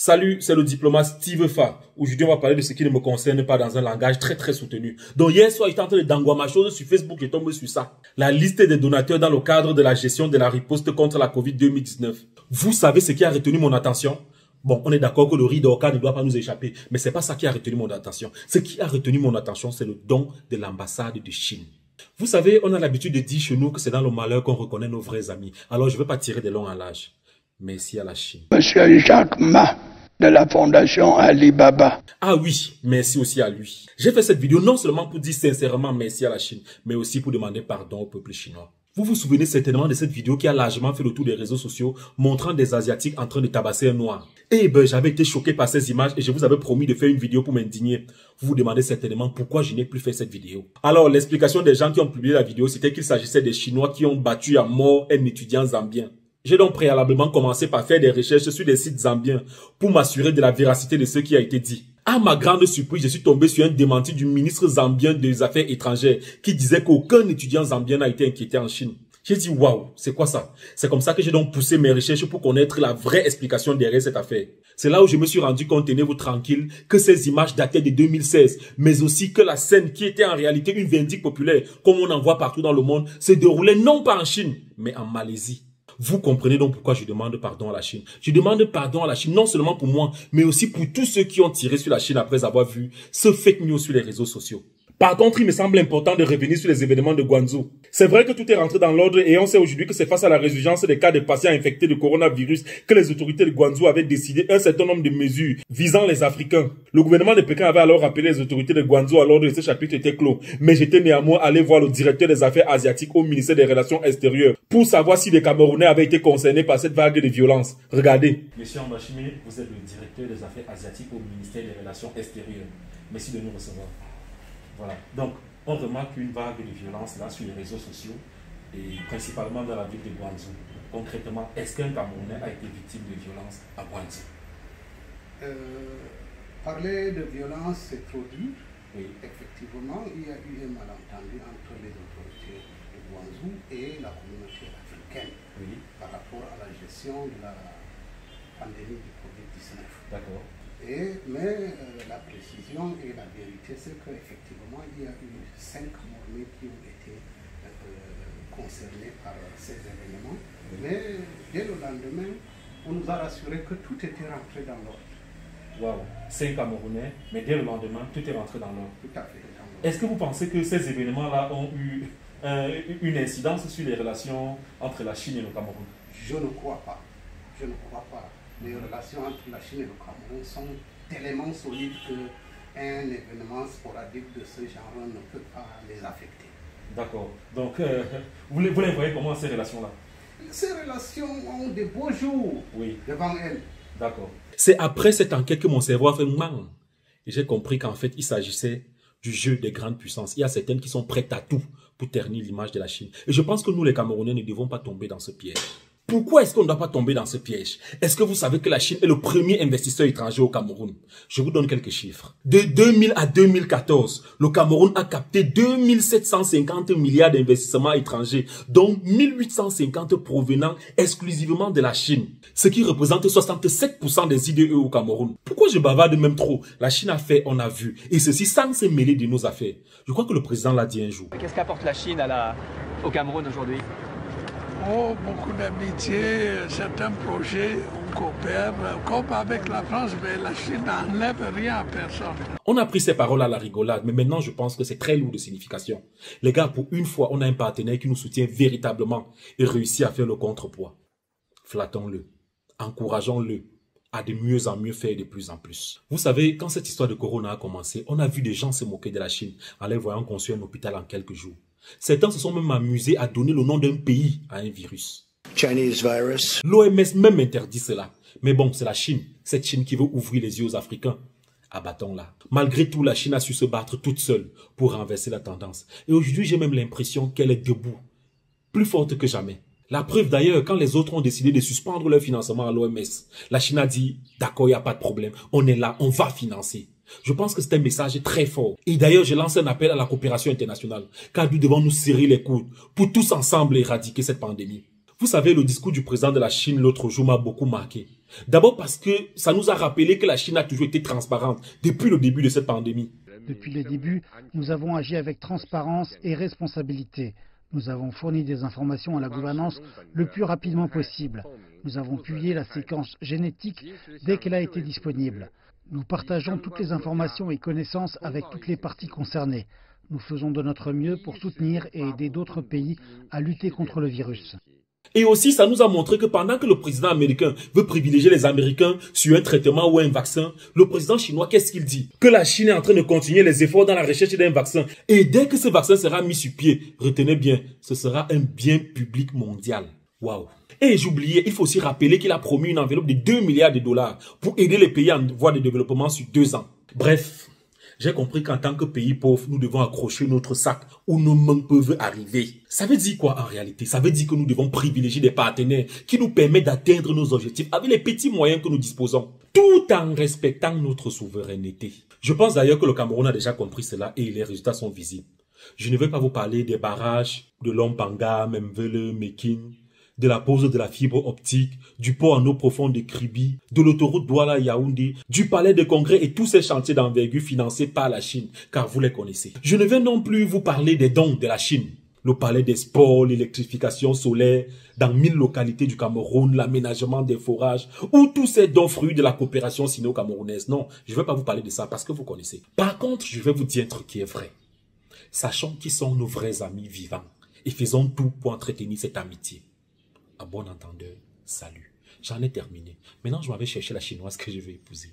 Salut, c'est le diplomate Steve Fa. Aujourd'hui, on va parler de ce qui ne me concerne pas dans un langage très soutenu. Donc hier soir, j'étais en train de d'envoyer ma chose sur Facebook et tombé sur ça. La liste des donateurs dans le cadre de la gestion de la riposte contre la Covid 2019. Vous savez ce qui a retenu mon attention? Bon, on est d'accord que le riz d'Orca ne doit pas nous échapper, mais c'est pas ça qui a retenu mon attention. Ce qui a retenu mon attention, c'est le don de l'ambassade de Chine. Vous savez, on a l'habitude de dire chez nous que c'est dans le malheur qu'on reconnaît nos vrais amis. Alors, je ne vais pas tirer de long en large. Merci à la Chine. Monsieur Jacques Ma, de la fondation Alibaba. Ah oui, merci aussi à lui. J'ai fait cette vidéo non seulement pour dire sincèrement merci à la Chine, mais aussi pour demander pardon au peuple chinois. Vous vous souvenez certainement de cette vidéo qui a largement fait le tour des réseaux sociaux, montrant des Asiatiques en train de tabasser un noir. Eh ben, j'avais été choqué par ces images et je vous avais promis de faire une vidéo pour m'indigner. Vous vous demandez certainement pourquoi je n'ai plus fait cette vidéo. Alors, l'explication des gens qui ont publié la vidéo, c'était qu'il s'agissait des Chinois qui ont battu à mort un étudiant zambien. J'ai donc préalablement commencé par faire des recherches sur des sites zambiens pour m'assurer de la véracité de ce qui a été dit. À ma grande surprise, je suis tombé sur un démenti du ministre zambien des Affaires étrangères qui disait qu'aucun étudiant zambien n'a été inquiété en Chine. J'ai dit waouh, c'est quoi ça? C'est comme ça que j'ai donc poussé mes recherches pour connaître la vraie explication derrière cette affaire. C'est là où je me suis rendu compte, tenez-vous tranquille, que ces images dataient de 2016, mais aussi que la scène qui était en réalité une vindicte populaire, comme on en voit partout dans le monde, se déroulait non pas en Chine, mais en Malaisie. Vous comprenez donc pourquoi je demande pardon à la Chine. Je demande pardon à la Chine non seulement pour moi, mais aussi pour tous ceux qui ont tiré sur la Chine après avoir vu ce fake news sur les réseaux sociaux. Par contre, il me semble important de revenir sur les événements de Guangzhou. C'est vrai que tout est rentré dans l'ordre et on sait aujourd'hui que c'est face à la résurgence des cas de patients infectés de coronavirus que les autorités de Guangzhou avaient décidé un certain nombre de mesures visant les Africains. Le gouvernement de Pékin avait alors rappelé les autorités de Guangzhou à l'ordre de ce chapitre était clos. Mais j'étais néanmoins allé voir le directeur des affaires asiatiques au ministère des Relations extérieures pour savoir si les Camerounais avaient été concernés par cette vague de violence. Regardez. Monsieur Ambachimé, vous êtes le directeur des affaires asiatiques au ministère des Relations extérieures. Merci de nous recevoir. Voilà. Donc, on remarque une vague de violence là sur les réseaux sociaux et principalement dans la ville de Guangzhou. Concrètement, est-ce qu'un Camerounais a été victime de violence à Guangzhou? Parler de violence, c'est trop dur. Oui. Effectivement, il y a eu un malentendu entre les autorités de Guangzhou et la communauté africaine par rapport à la gestion de la pandémie du Covid-19. D'accord. Mais la précision et la vérité, c'est qu'effectivement, il y a eu 5 morts qui ont été concernés par ces événements. Mais dès le lendemain, on nous a rassuré que tout était rentré dans l'ordre. Waouh, 5 Camerounais, mais dès le lendemain, tout est rentré dans l'ordre. Tout à fait. Est-ce que vous pensez que ces événements-là ont eu une incidence sur les relations entre la Chine et le Cameroun? Je ne crois pas. Je ne crois pas. Les relations entre la Chine et le Cameroun sont tellement solides qu'un événement sporadique de ce genre ne peut pas les affecter. D'accord. Donc, vous les voyez comment ces relations-là? Ces relations ont de beaux jours devant elles. D'accord. C'est après cette enquête que mon cerveau a fait mang. Et j'ai compris qu'en fait, il s'agissait du jeu des grandes puissances. Il y a certaines qui sont prêtes à tout pour ternir l'image de la Chine. Et je pense que nous, les Camerounais, ne devons pas tomber dans ce piège. Pourquoi est-ce qu'on ne doit pas tomber dans ce piège? Est-ce que vous savez que la Chine est le premier investisseur étranger au Cameroun? Je vous donne quelques chiffres. De 2000 à 2014, le Cameroun a capté 2750 milliards d'investissements étrangers, dont 1850 provenant exclusivement de la Chine, ce qui représente 67% des IDE au Cameroun. Pourquoi je bavarde même trop? La Chine a fait, on a vu, et ceci sans se mêler de nos affaires. Je crois que le président l'a dit un jour. Qu'est-ce qu'apporte la Chine au Cameroun aujourd'hui? Oh, beaucoup d'amitié, certains projets, on coopère, comme avec la France, mais la Chine n'enlève rien à personne. On a pris ces paroles à la rigolade, mais maintenant je pense que c'est très lourd de signification. Les gars, pour une fois, on a un partenaire qui nous soutient véritablement et réussit à faire le contrepoids. Flattons-le, encourageons-le à de mieux en mieux faire de plus en plus. Vous savez, quand cette histoire de Corona a commencé, on a vu des gens se moquer de la Chine en les voyant construire un hôpital en quelques jours. Certains se sont même amusés à donner le nom d'un pays à un virus. Chinese virus. L'OMS même interdit cela. Mais bon, c'est la Chine. Cette Chine qui veut ouvrir les yeux aux Africains. Abattons-la. Malgré tout, la Chine a su se battre toute seule pour renverser la tendance. Et aujourd'hui, j'ai même l'impression qu'elle est debout. Plus forte que jamais. La preuve d'ailleurs, quand les autres ont décidé de suspendre leur financement à l'OMS, la Chine a dit, d'accord, il n'y a pas de problème. On est là, on va financer. Je pense que c'est un message très fort. Et d'ailleurs, je lance un appel à la coopération internationale, car nous devons nous serrer les coudes pour tous ensemble éradiquer cette pandémie. Vous savez, le discours du président de la Chine l'autre jour m'a beaucoup marqué. D'abord parce que ça nous a rappelé que la Chine a toujours été transparente depuis le début de cette pandémie. Depuis le début, nous avons agi avec transparence et responsabilité. Nous avons fourni des informations à la gouvernance le plus rapidement possible. Nous avons publié la séquence génétique dès qu'elle a été disponible. Nous partageons toutes les informations et connaissances avec toutes les parties concernées. Nous faisons de notre mieux pour soutenir et aider d'autres pays à lutter contre le virus. Et aussi, ça nous a montré que pendant que le président américain veut privilégier les Américains sur un traitement ou un vaccin, le président chinois, qu'est-ce qu'il dit? Que la Chine est en train de continuer les efforts dans la recherche d'un vaccin. Et dès que ce vaccin sera mis sur pied, retenez bien, ce sera un bien public mondial. Waouh! Et j'oubliais, il faut aussi rappeler qu'il a promis une enveloppe de 2 milliards de dollars pour aider les pays en voie de développement sur 2 ans. Bref. J'ai compris qu'en tant que pays pauvre, nous devons accrocher notre sac où nos mains peuvent arriver. Ça veut dire quoi en réalité? Ça veut dire que nous devons privilégier des partenaires qui nous permettent d'atteindre nos objectifs avec les petits moyens que nous disposons, tout en respectant notre souveraineté. Je pense d'ailleurs que le Cameroun a déjà compris cela et les résultats sont visibles. Je ne vais pas vous parler des barrages de Lompanga, Memvele, Mekin, de la pose de la fibre optique, du port en eau profonde de Kribi, de l'autoroute Douala-Yaoundé, du palais de congrès et tous ces chantiers d'envergure financés par la Chine, car vous les connaissez. Je ne vais non plus vous parler des dons de la Chine. Le palais des sports, l'électrification solaire, dans 1000 localités du Cameroun, l'aménagement des forages, ou tous ces dons fruits de la coopération sino-camerounaise. Non, je ne vais pas vous parler de ça parce que vous connaissez. Par contre, je vais vous dire un truc qui est vrai. Sachons qui sont nos vrais amis vivants et faisons tout pour entretenir cette amitié. À bon entendeur, salut. J'en ai terminé. Maintenant, je m'avais cherché la chinoise que je vais épouser.